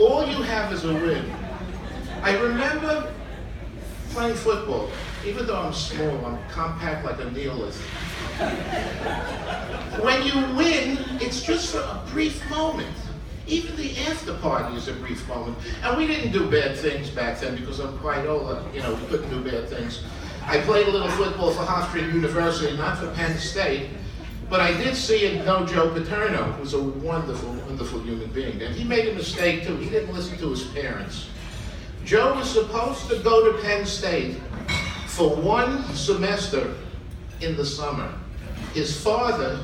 all you have is a win. I remember playing football. Even though I'm small, I'm compact like a Neolith. When you win, it's just for a brief moment. Even the after party is a brief moment. And we didn't do bad things back then because I'm quite old. We couldn't do bad things. I played a little football for Hofstra University, not for Penn State. But I did see and know Joe Paterno, who's a wonderful, wonderful human being. And he made a mistake too. He didn't listen to his parents. Joe was supposed to go to Penn State for one semester in the summer. His father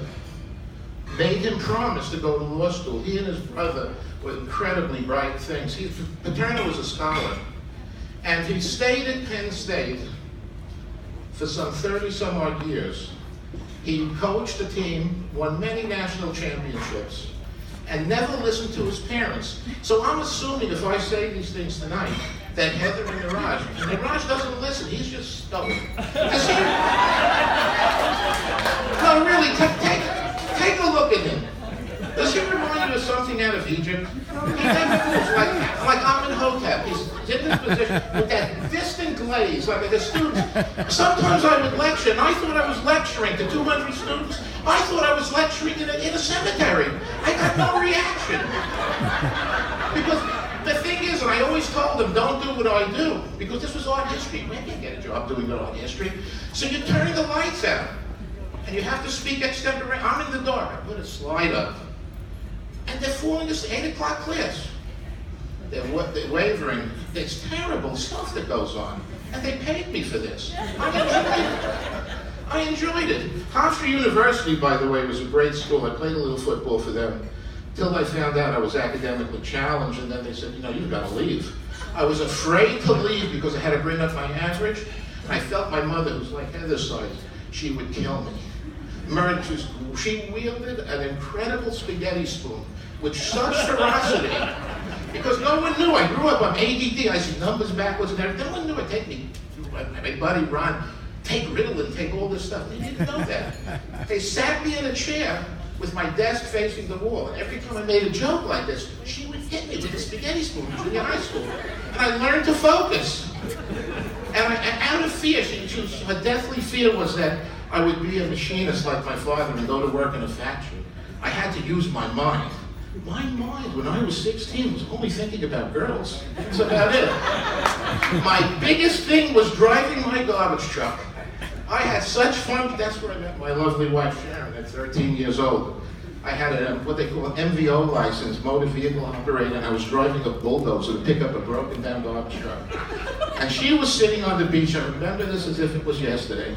made him promise to go to law school. He and his brother were incredibly bright things. Paterno was a scholar. And he stayed at Penn State for some 30-some odd years. He coached a team, won many national championships, and never listened to his parents. So I'm assuming if I say these things tonight, that Heather and Niraj doesn't listen, he's just stubborn. No, really, take a look at him. Does he remind you of something out of Egypt? He never moves, like Amenhotep. He's in this position with that distant glaze, like the students. Sometimes I would lecture, and I thought I was lecturing to 200 students. I thought I was lecturing in a cemetery. I got no reaction. Because the thing is, and I always told them, don't do what I do, because this was art history. Man, you can't get a job doing art history. So you turn the lights out, and you have to speak extemporaneously. I'm in the dark. I put a slide up. And they're falling this 8 o'clock class. They're wavering. There's terrible stuff that goes on. And they paid me for this. I enjoyed it. Hofstra University, by the way, was a great school. I played a little football for them till I found out I was academically challenged, and then they said, you've got to leave. I was afraid to leave because I had to bring up my average. I felt my mother, who's like Heather's size, she would kill me. She wielded an incredible spaghetti spoon with such ferocity, because no one knew. I grew up on ADD. I see numbers backwards and everything. No one knew I'd take me. My buddy Ron, take Ritalin, take all this stuff. They didn't know that. They sat me in a chair with my desk facing the wall, and every time I made a joke like this, she would hit me with a spaghetti spoon in junior high school. And I learned to focus. And out of fear, her deathly fear was that I would be a machinist like my father and go to work in a factory. I had to use my mind. My mind, when I was 16, was only thinking about girls. That's about it. My biggest thing was driving my garbage truck. I had such fun. That's where I met my lovely wife, Sharon, at 13 years old. I had what they call an MVO license, motor vehicle operator, and I was driving a bulldozer to pick up a broken down garbage truck. And she was sitting on the beach, I remember this as if it was yesterday,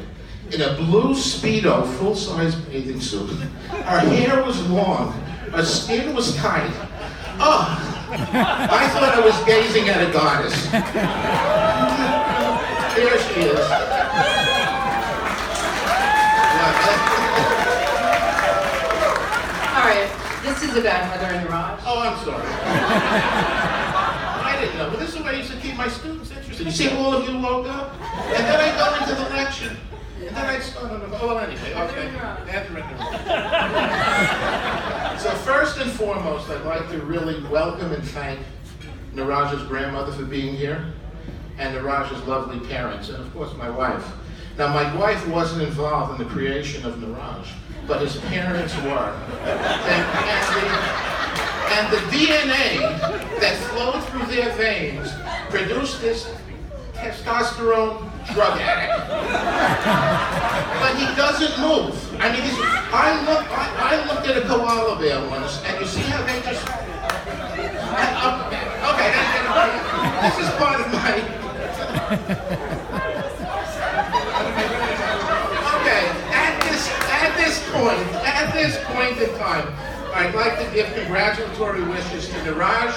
in a blue Speedo, full-size bathing suit. Her hair was long, her skin was tight. Oh, I thought I was gazing at a goddess. There she is. All right, this is about Heather and Niraj. Oh, I'm sorry. I didn't know, but this is the way I used to keep my students interested. You see, all of you woke up, and then I go into the lecture. And then I start on the, anyway, okay. So first and foremost, I'd like to really welcome and thank Niraj's grandmother for being here, and Niraj's lovely parents, and of course my wife. Now my wife wasn't involved in the creation of Niraj, but his parents were. And the DNA that flowed through their veins produced this testosterone drug addict. But he doesn't move. I mean, I looked at a koala bear once, and you see how they just... Okay, this is part of my... Okay, at this point in time, I'd like to give congratulatory wishes to Niraj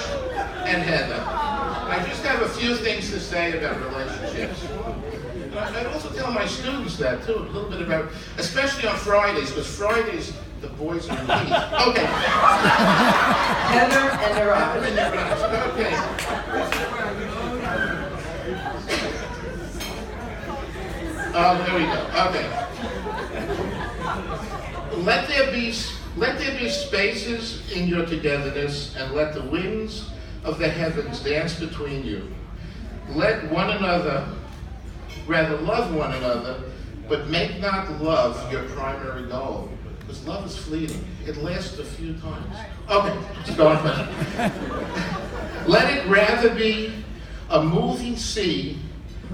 and Heather. I just have a few things to say about relationships. I'd also tell my students that too, a little bit about, especially on Fridays, because Fridays, the boys are in heat. Okay. Heather and Niraj. Okay. There we go. Okay. Let there be spaces in your togetherness, and let the winds of the heavens dance between you. Let one another, rather love one another, but make not love your primary goal. Because love is fleeting. It lasts a few times. Okay, let's go on. Let it rather be a moving sea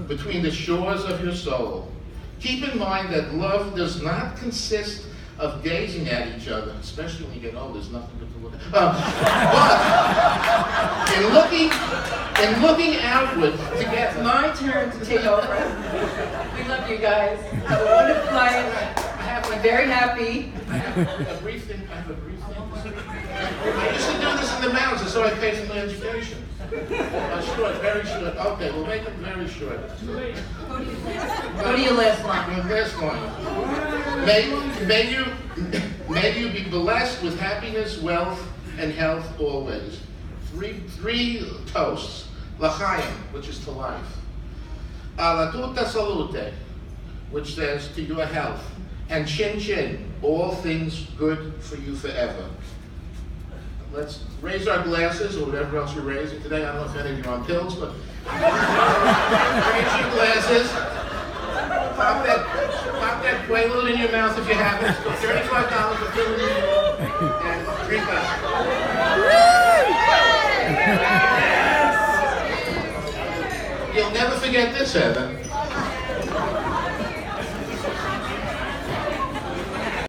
between the shores of your soul. Keep in mind that love does not consist of gazing at each other, especially when you get old, there's nothing but to look at. But in looking outward to get My turn to take over. We love you guys. Have a wonderful night. We're very happy. I have a brief thing to say. I used to do this in the mountains, so I paid for my education. Short, very short. Okay, we'll make it very short. Go to your last line. My last line. May you be blessed with happiness, wealth, and health always. Three toasts. L'chaim, which is to life. La tutta salute, which says to your health. And chin chin, all things good for you forever. Let's raise our glasses, or whatever else you're raising today. I don't know if any of you are on pills, but raise your glasses. Pop that Quaalude in your mouth if you have it. $35 for filling you, and drink up. You'll never forget this, Heather.